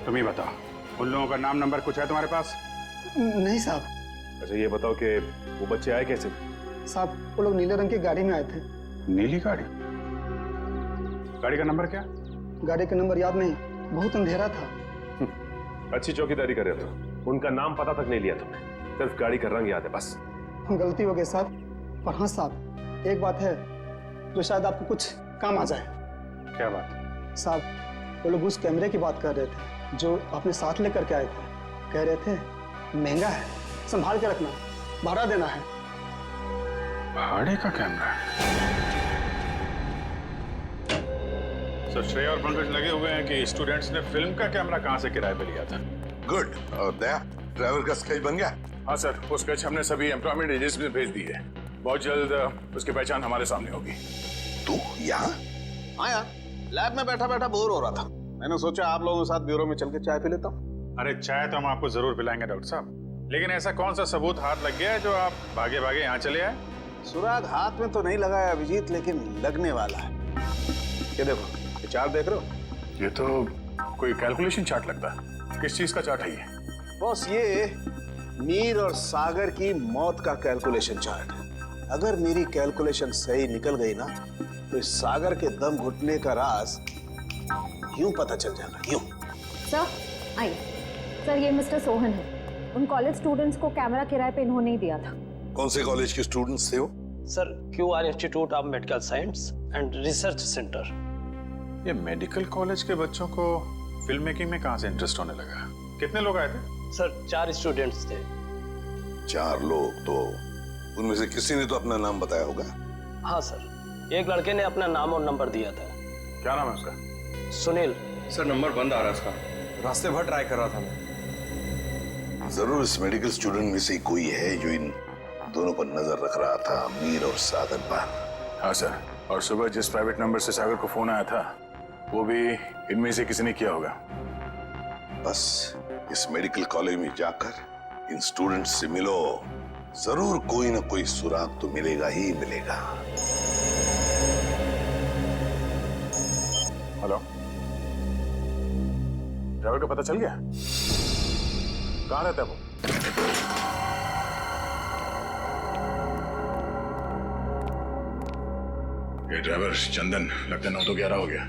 तुम ही बताओ, उन लोगों का नाम नंबर कुछ है तुम्हारे पास? नहीं साहब। अच्छा ये बताओ कि वो बच्चे आए कैसे? साहब, वो लोग नीले रंग की गाड़ी में आए थे। नीली गाड़ी? गाड़ी का नंबर क्या? गाड़ी का नंबर याद नहीं, बहुत अंधेरा था। अच्छी चौकीदारी कर रहे हो, उनका नाम पता तक नहीं लिया तुमने, सिर्फ गाड़ी का रंग याद है बस। गलती हो गई साहब। पर हाँ साहब, एक बात है जो शायद आपको कुछ काम आ जाए। क्या बात? साहब, वो लोग उस कैमरे की बात कर रहे थे जो अपने साथ लेकर के आए थे। कह रहे थे महंगा है, संभाल के रखना, भाड़ा देना है। भाड़े का कैमरा? सर श्रेया और पंकज लगे हुए हैं कि स्टूडेंट्स ने फिल्म का कैमरा कहां से किराए पे लिया था। गुड। और दया, ड्राइवर का स्केच बन गया? हाँ सर, वो स्केच हमने सभी एम्प्लॉयमेंट एजेंसी में भेज दी है। बहुत जल्द उसकी पहचान हमारे सामने होगी। तू यहाँ? हाँ यार, लैब में बैठा बैठा बोर हो रहा था। मैंने सोचा आप लोगों के साथ ब्यूरो में चल के चाय पी लेता हूँ। अरे चाय तो हम आपको जरूर पिलाएंगे डॉक्टर साहब, लेकिन ऐसा कौन सा सबूत हाथ लग गया है जो आप भागे भागे यहाँ चले आए? सुराग हाथ में तो नहीं लगाया अभिजीत, लेकिन लगने वाला है। ये देखो, ये चार्ट देख रहे हो? ये तो कोई कैलकुलेशन चार्ट लगता है। किस चीज का चार्ट है ये? बॉस, ये मीर और सागर की मौत का कैलकुलेशन चार्ट है। अगर मेरी कैलकुलेशन सही निकल गई ना, तो इस सागर के दम घुटने का राज यूं पता चल जाना, यूं। सर आइए। सर ये मिस्टर सोहन है। उन कॉलेज स्टूडेंट्स को कैमरा किराए पे इन्होंने ही दिया था। कौन से कॉलेज के स्टूडेंट्स थे वो? Sir QR institute of medical science and research centre. ये मेडिकल कॉलेज के बच्चों को फिल्म मेकिंग में कहाँ से इंटरेस्ट होने लगा? कितने लोग आए थे? सर 4 स्टूडेंट्स थे। 4 लोग? तो उनमें से किसी ने तो अपना नाम बताया होगा। हाँ सर, एक लड़के ने अपना नाम और नंबर दिया था। क्या नाम है उसका? सुनील। सर नंबर बंद आ रहा है उसका, रास्ते भर ट्राई कर रहा था मैं। जरूर इस मेडिकल स्टूडेंट में से कोई है जो इन दोनों पर नजर रख रहा था, मीर और सागर पर। हाँ सर, और सुबह जिस प्राइवेट नंबर से सागर को फोन आया था वो भी इनमें से किसी ने किया होगा। बस इस मेडिकल कॉलेज में जाकर इन स्टूडेंट्स से मिलो, जरूर कोई ना कोई सुराग तो मिलेगा ही मिलेगा। हेलो, ड्राइवर का पता चल गया? कहाँ रहता है वो? ये ड्राइवर चंदन, लगता है 9 तो 11 हो गया।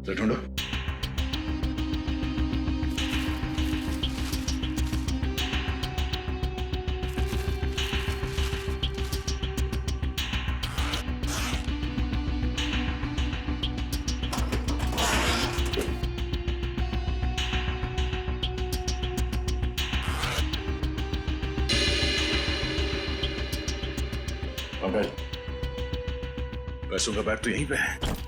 तो ढूंढो। पंकज, पैसों का बैग तो यहीं पे है।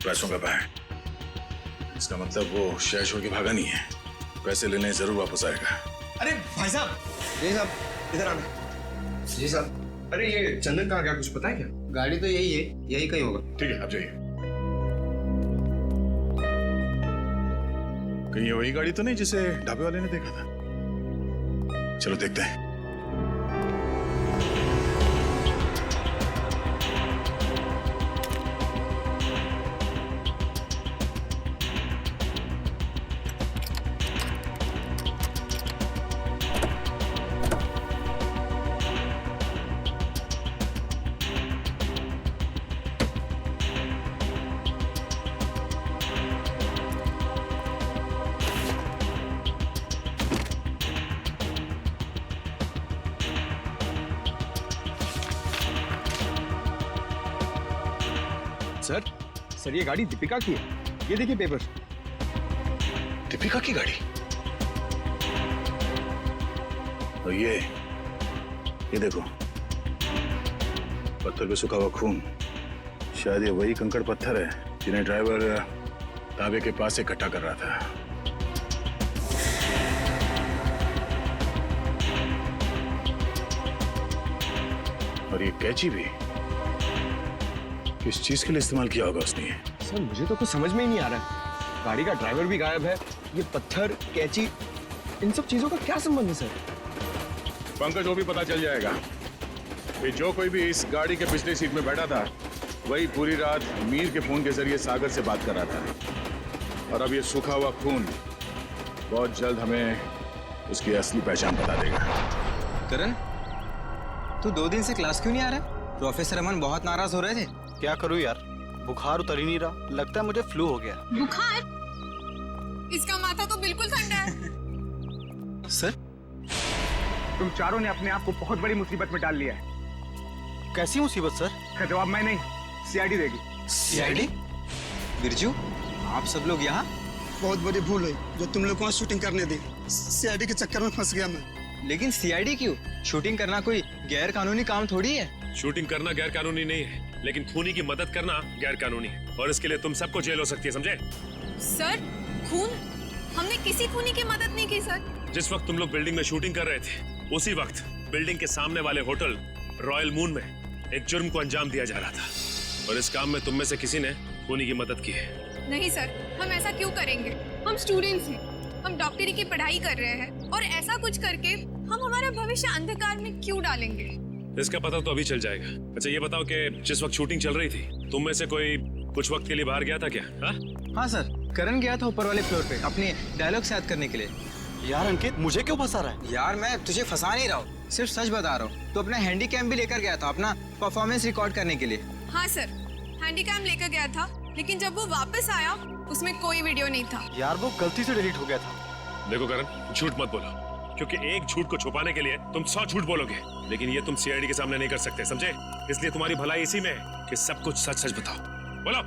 पैसों का बैग, इसका मतलब वो शहर छोड़ के भागा नहीं है। पैसे लेने जरूर वापस आएगा। अरे भाई साहब, जी साहब इधर आना। जी साहब, अरे ये चंदन कहाँ गया, कुछ पता है क्या? गाड़ी तो यही है, यही कहीं होगा। ठीक है, आप जाइए। कहीं ये वही गाड़ी तो नहीं जिसे ढाबे वाले ने देखा था? चलो देखते हैं। सर ये गाड़ी दीपिका की है, ये देखिए पेपर। दीपिका की गाड़ी? और ये देखो, पत्थर पे सूखा हुआ खून। शायद ये वही कंकड़ पत्थर है जिन्हें ड्राइवर ढाबे के पास से इकट्ठा कर रहा था। और ये कैंची भी किस चीज के लिए इस्तेमाल किया होगा उसने? सर मुझे तो कुछ समझ में ही नहीं आ रहा है। गाड़ी का ड्राइवर भी गायब है, ये पत्थर, कैंची, इन सब चीजों का क्या संबंध है सर? पंकज, वो भी पता चल जाएगा कि जो कोई भी इस गाड़ी के पिछले सीट में बैठा था वही पूरी रात मीर के फोन के जरिए सागर से बात कर रहा था। और अब ये सूखा हुआ खून बहुत जल्द हमें उसकी असली पहचान बता देगा। करण, तू 2 दिन से क्लास क्यों नहीं आ रहा? प्रोफेसर अमन बहुत नाराज हो रहे थे। क्या करूं यार, बुखार उतर ही नहीं रहा। लगता है मुझे फ्लू हो गया। बुखार? इसका माथा तो बिल्कुल ठंडा है। सर, तुम चारों ने अपने आप को बहुत बड़ी मुसीबत में डाल लिया है। कैसी मुसीबत सर? का जवाब मैं नहीं, सीआईडी देगी। सीआईडी? बिरजू, आप सब लोग यहाँ? बहुत बड़ी भूल है जो तुम लोग को शूटिंग करने दी। सीआईडी के चक्कर में फंस गया मैं। लेकिन सीआईडी क्यों? शूटिंग करना कोई गैर कानूनी काम थोड़ी है। शूटिंग करना गैर कानूनी नहीं है, लेकिन खूनी की मदद करना गैर कानूनी है और इसके लिए तुम सबको जेल हो सकती है, समझे? सर खून? हमने किसी खूनी की मदद नहीं की सर। जिस वक्त तुम लोग बिल्डिंग में शूटिंग कर रहे थे उसी वक्त बिल्डिंग के सामने वाले होटल रॉयल मून में एक जुर्म को अंजाम दिया जा रहा था और इस काम में तुम में से किसी ने खूनी की मदद की है। नहीं सर, हम ऐसा क्यों करेंगे? हम स्टूडेंट्स हैं, हम डॉक्टरी की पढ़ाई कर रहे हैं और ऐसा कुछ करके हम हमारा भविष्य अंधकार में क्यों डालेंगे? इसका पता तो अभी चल जाएगा। अच्छा ये बताओ कि जिस वक्त शूटिंग चल रही थी तुम में से कोई कुछ वक्त के लिए बाहर गया था क्या? हाँ सर, करण गया था ऊपर वाले फ्लोर पे अपने डायलॉग याद करने के लिए। यार अंकित, मुझे क्यों फंसा रहा है? यार मैं तुझे फंसा नहीं रहा हूँ, सिर्फ सच बता रहा हूँ। तो अपना हैंडी कैम भी लेकर गया था अपना परफॉर्मेंस रिकॉर्ड करने के लिए। हाँ सर, हैंडी कैम लेकर गया था, लेकिन जब वो वापस आया उसमें कोई वीडियो नहीं था। यार वो गलती से डिलीट हो गया था। देखो करण, झूठ मत बोलो, क्योंकि एक झूठ को छुपाने के लिए तुम 100 झूठ बोलोगे, लेकिन ये तुम सीआईडी के सामने नहीं कर सकते, समझे? इसलिए तुम्हारी भलाई इसी में है कि सब कुछ सच सच बताओ। बोलो।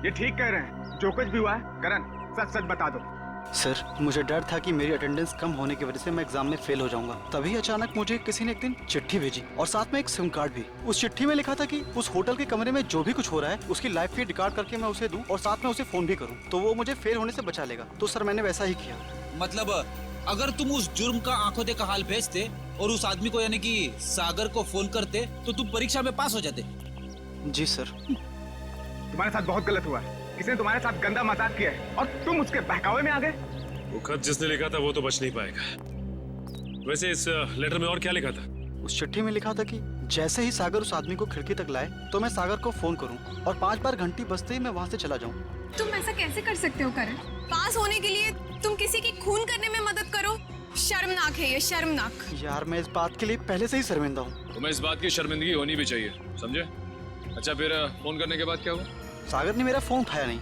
ये ठीक कह रहे हैं, जो कुछ भी हुआ है करण सच सच बता दो। सर मुझे डर था कि मेरी अटेंडेंस कम होने की वजह से मैं एग्जाम में फेल हो जाऊंगा। तभी अचानक मुझे किसी ने एक दिन चिट्ठी भेजी और साथ में एक सिम कार्ड भी। उस चिट्ठी में लिखा था कि उस होटल के कमरे में जो भी कुछ हो रहा है उसकी लाइव फीड रिकॉर्ड करके मैं उसे दूं और साथ में उसे फोन भी करूं, तो वो मुझे फेल होने से बचा लेगा। तो सर मैंने वैसा ही किया। मतलब अगर तुम उस जुर्म का आंखों देखा हाल भेजते और उस आदमी को यानी कि सागर को फोन करते तो तुम परीक्षा में पास हो जाते? जी सर। तुम्हारे साथ बहुत गलत हुआ है, किसी ने तुम्हारे साथ गंदा मजाक किया है और तुम उसके बहकावे में आ गए। वो खत जिसने लिखा था वो तो बच नहीं पाएगा। वैसे इस लेटर में और क्या लिखा था? उस चिट्ठी में लिखा था कि जैसे ही सागर उस आदमी को खिड़की तक लाए तो मैं सागर को फोन करूं और 5 बार घंटी बजते ही मैं वहां से चला जाऊं। तुम ऐसा कैसे कर सकते हो करण? पास होने के लिए तुम किसी की खून करने में मदद करो? शर्मनाक है ये, शर्मनाक। यार मैं इस बात के लिए पहले से ही शर्मिंदा हूँ। तुम्हें इस बात की शर्मिंदगी होनी भी चाहिए, समझे? अच्छा फिर फोन करने के बाद क्या हुआ? सागर ने मेरा फोन उठाया नहीं,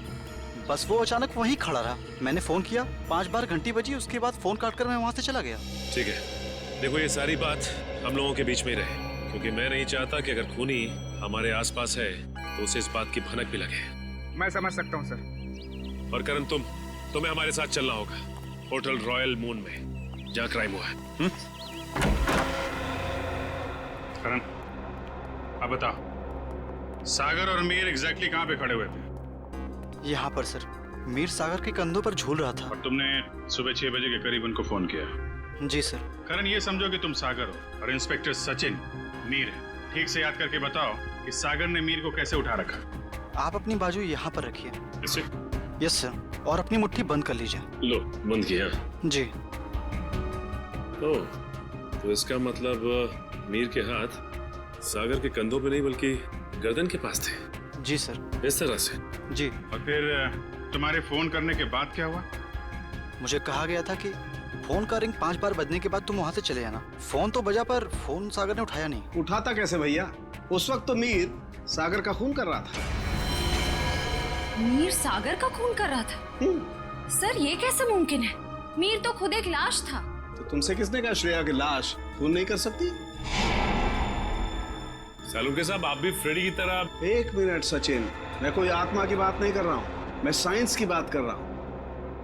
बस वो अचानक वहीं खड़ा रहा। मैंने फोन किया, 5 बार घंटी बजी, उसके बाद फोन काटकर मैं वहां से चला गया। ठीक है, देखो ये सारी बात हम लोगों के बीच में ही रहे, क्योंकि मैं नहीं चाहता कि अगर खूनी हमारे आसपास है तो उसे इस बात की भनक भी लगे। मैं समझ सकता हूँ सर। और करण तुम्हें हमारे साथ चलना होगा होटल रॉयल मून में, जहाँ क्राइम हुआ है। करण अब बताओ, सागर और मीर एग्जैक्टली कहाँ पे खड़े हुए थे? यहाँ पर सर। मीर सागर के कंधों पर झूल रहा था। और तुमने सुबह 6 बजे के करीब उनको फोन किया? जी सर। करण ये समझो कि तुम सागर हो और इंस्पेक्टर सचिन मीर है। ठीक से याद करके बताओ कि सागर ने मीर को कैसे उठा रखा? आप अपनी बाजू यहाँ पर रखिए। इसे? यस सर, और अपनी मुट्ठी बंद कर लीजिए। लो, बंद किया? जी। ओह, तो इसका मतलब मीर के हाथ सागर के कंधों पे नहीं बल्कि गर्दन के पास थे। जी सर। इस तरह से? जी। और फिर तुम्हारे फोन करने के बाद क्या हुआ? मुझे कहा गया था कि फोन का रिंग 5 बार बजने के बाद तुम वहाँ से चले जाना। फोन तो बजा पर फोन सागर ने उठाया नहीं। उठाता कैसे भैया? उस वक्त तो मीर सागर का खून कर रहा था। मीर सागर का खून कर रहा था? सर ये कैसे मुमकिन है? मीर तो खुद एक लाश था। तो तुमसे किसने कहा श्रेया की लाश खून नहीं कर सकती? सालुंके साहब, आप भी फ्रेडी की तरह। 1 मिनट सचिन, मैं कोई आत्मा की बात नहीं कर रहा हूँ, मैं साइंस की बात कर रहा हूँ।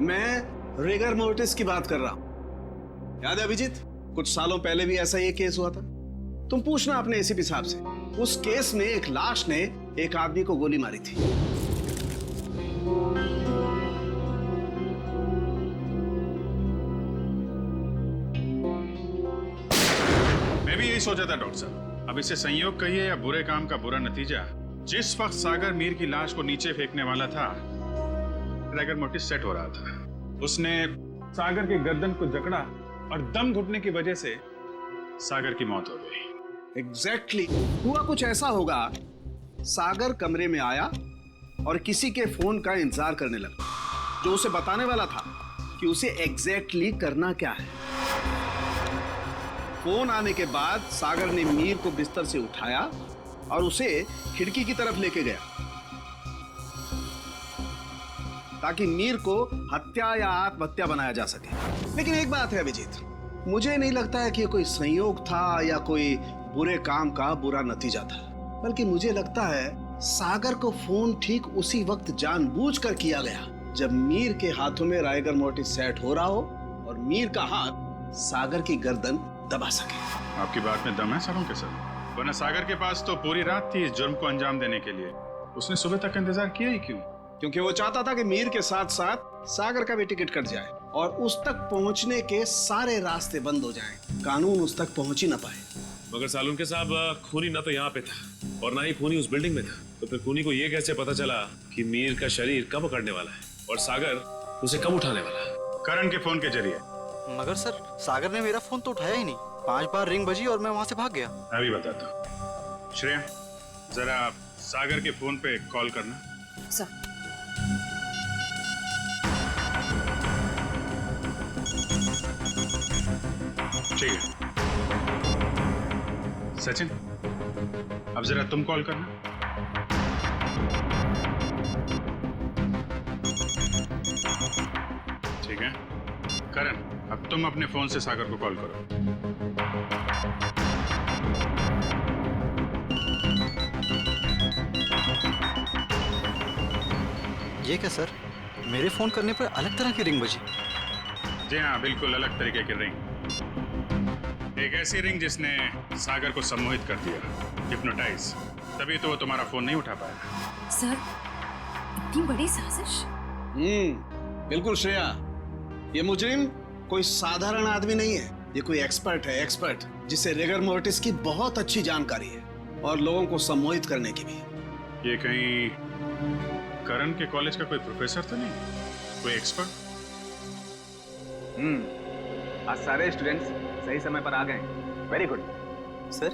मैं रिगर मोर्टिस की बात कर रहा हूँ। याद है अभिजीत, कुछ सालों पहले भी ऐसा ही केस हुआ था। तुम पूछना अपने एसीपी साहब से। उस केस में एक लाश ने एक आदमी को गोली मारी थी। मैं भी यही सोचा था डॉक्टर साहब। अब इसे संयोग कहिए या बुरे काम का बुरा नतीजा, जिस वक्त सागर मीर की लाश को नीचे फेंकने वाला था, रिगर मोर्टिस सेट हो रहा था। उसने सागर के गर्दन को जकड़ा और दम घुटने की वजह से सागर की मौत हो गई। एग्जैक्टली हुआ कुछ ऐसा होगा, सागर कमरे में आया और किसी के फोन का इंतजार करने लगा, जो उसे बताने वाला था कि उसे एग्जैक्टली करना क्या है। फोन आने के बाद सागर ने मीर को बिस्तर से उठाया और उसे खिड़की की तरफ लेके गया, ताकि मीर को हत्या या आत्महत्या बनाया जा सके। लेकिन एक बात है अभिजीत, मुझे नहीं लगता है कि कोई संयोग था या कोई बुरे काम का बुरा नतीजा था, बल्कि मुझे लगता है सागर को फोन ठीक उसी वक्त जानबूझकर किया गया जब मीर के हाथों में राइगर मोर्टिस सेट हो रहा हो और मीर का हाथ सागर की गर्दन दबा सके। आपकी बात में दम है सालों के सर। वरना सागर के पास तो पूरी रात थी इस जुर्म को अंजाम देने के लिए। उसने सुबह तक इंतजार किया ही क्यों? क्योंकि वो चाहता था कि मीर के साथ साथ सागर का भी टिकट कट जाए और उस तक पहुंचने के सारे रास्ते बंद हो जाएं। कानून उस तक पहुंच ही ना पाए। मगर सालुनके साहब, खूनी ना तो यहाँ पे था और ना ही खूनी उस बिल्डिंग में था, तो फिर खूनी को ये कैसे पता चला कि मीर का शरीर कब पकड़ने वाला है और सागर उसे कब उठाने वाला है? करण के फोन के जरिए। मगर सर, सागर ने मेरा फोन तो उठाया ही नहीं। 5 बार रिंग बजी और मैं वहां से भाग गया। मैं भी बताता हूँ। श्रेया, जरा सागर के फोन पे कॉल करना। सर। ठीक है। सचिन, अब जरा तुम कॉल करना। ठीक है। करण, अब तुम अपने फोन से सागर को कॉल करो। ये क्या सर, मेरे फोन करने पर अलग तरह की रिंग बजी? जी हाँ, बिल्कुल अलग तरीके की रिंग। एक ऐसी रिंग जिसने सागर को सम्मोहित कर दिया, हिप्नोटाइज। तभी तो वो तुम्हारा फोन नहीं उठा पाया। सर, इतनी बड़ी साजिश? बिल्कुल श्रेया, ये मुजरिम कोई साधारण आदमी नहीं है। ये कोई एक्सपर्ट है, एक्सपर्ट जिसे रिगर मोर्टिस की बहुत अच्छी जानकारी है और लोगों को सम्मोहित करने की भी। ये कहीं करण के कॉलेज का कोई प्रोफेसर तो नहीं? कोई एक्सपर्ट? आज सारे स्टूडेंट्स सही समय पर आ गए। Very good. सर,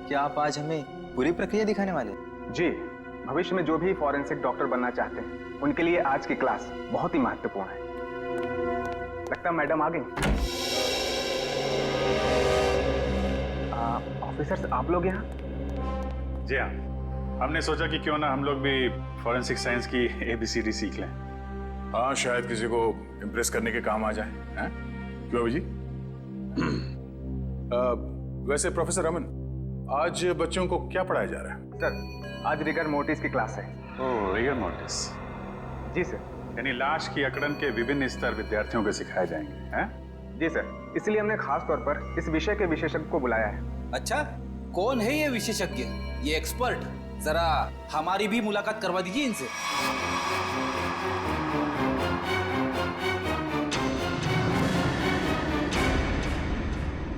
क्या आप आज हमें पूरी प्रक्रिया दिखाने वाले? जी, भविष्य में जो भी फॉरेंसिक डॉक्टर बनना चाहते हैं उनके लिए आज की क्लास बहुत ही महत्वपूर्ण है। लगता है मैडम आ गई। ऑफिसर्स, आप लोग यहाँ? जी हाँ, हमने सोचा कि क्यों ना हम लोग भी फॉरेंसिक साइंस की ABCD सीख लें। हाँ, शायद किसी को इम्प्रेस करने के काम आ जाए। हैं? क्यों अभी जी? वैसे प्रोफेसर रमन, आज बच्चों को क्या पढ़ाया जा रहा है? सर, आज रिगर मोर्टिस की क्लास है। ओह, रिगर मोर्टिस। जी सर। यानी लाश की अकड़न के विभिन्न स्तर विद्यार्थियों को सिखाए जाएंगे, हैं? जी सर, इसलिए हमने खास तौर पर इस विषय के विशेषज्ञ को बुलाया है। अच्छा, कौन है ये विशेषज्ञ, ये एक्सपर्ट? जरा हमारी भी मुलाकात करवा दीजिए इनसे।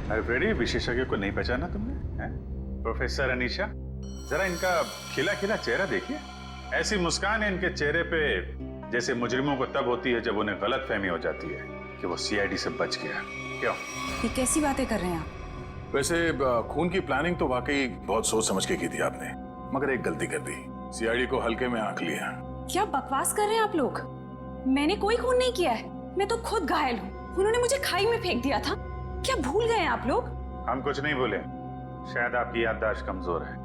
अरे फ्रेडी, विशेषज्ञ को नहीं पहचाना तुमने? हैं? प्रोफेसर अनीशा, जरा इनका खिला खिला चेहरा देखिए। ऐसी मुस्कान है इनके चेहरे पे जैसे मुजरिमों को तब होती है जब उन्हें गलतफहमी हो जाती है कि वो CID से बच गया। क्यों? ये कैसी बातें कर रहे हैं आप? वैसे खून की प्लानिंग तो वाकई बहुत सोच समझ के की थी आपने, मगर एक गलती कर दी। CID को हल्के में आंक लिया। क्या बकवास कर रहे हैं आप लोग? मैंने कोई खून नहीं किया है, मैं तो खुद घायल हूँ। उन्होंने मुझे खाई में फेंक दिया था। क्या भूल गए हैं आप लोग? हम कुछ नहीं भूले, शायद आपकी याददाश्त कमजोर है।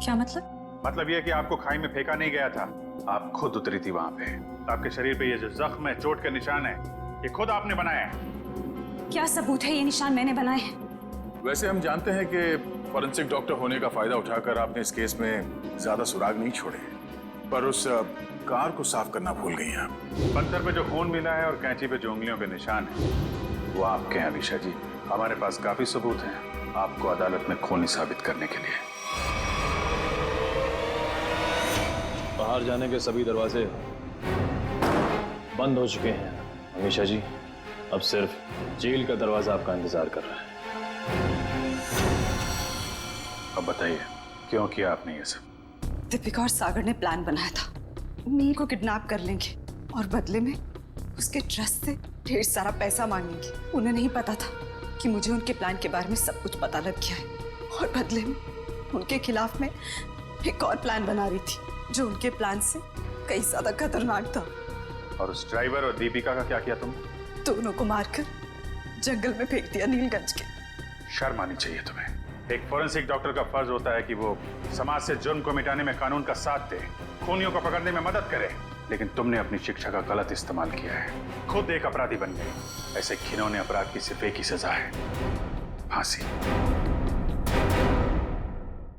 क्या मतलब? मतलब ये कि आपको खाई में फेंका नहीं गया था, आप खुद उतरी थी वहां पे। आपके शरीर पे ये जो जख्म है, चोट के निशान है, ये खुद आपने बनाए हैं। क्या सबूत है ये निशान मैंने बनाए हैं? वैसे हम जानते हैं कि फॉरेंसिक डॉक्टर होने का फायदा उठाकर आपने इस केस में ज्यादा सुराग नहीं छोड़े, पर उस कार को साफ करना भूल गई हैं आप। पत्थर पे जो खून मिला है और कैंची पे जो उंगलियों पे निशान है, वो आपके हैं अनीशा जी। हमारे पास काफी सबूत हैं आपको अदालत में खूनी साबित करने के लिए। बाहर जाने के सभी दरवाजे बंद हो चुके हैं अनीशा जी। अब सिर्फ जेल का दरवाजा आपका इंतजार कर रहा है। अब बताइए, क्यों किया आपने ये सब? दीपिका और सागर ने प्लान बनाया था, मीर को किडनैप कर लेंगे और बदले में उसके ट्रस्ट से ढेर सारा पैसा मांगेंगे। उन्हें नहीं पता था कि मुझे उनके प्लान के बारे में सब कुछ पता लग गया है और बदले में उनके खिलाफ में एक और प्लान बना रही थी जो उनके प्लान से कई ज्यादा खतरनाक था। और उस ड्राइवर और दीपिका का क्या किया तुमने? दोनों को मारकर जंगल में फेंक दिया नीलगंज के। शर्म आनी चाहिए तुम्हें। एक फॉरेंसिक डॉक्टर का फर्ज होता है कि वो समाज से जुर्म को मिटाने में कानून का साथ दे, खूनियों को पकड़ने में मदद करे, लेकिन तुमने अपनी शिक्षा का गलत इस्तेमाल किया है। खुद एक अपराधी बन गई। ऐसे घिनौने अपराध की सिर्फ एक ही सजा है, फांसी।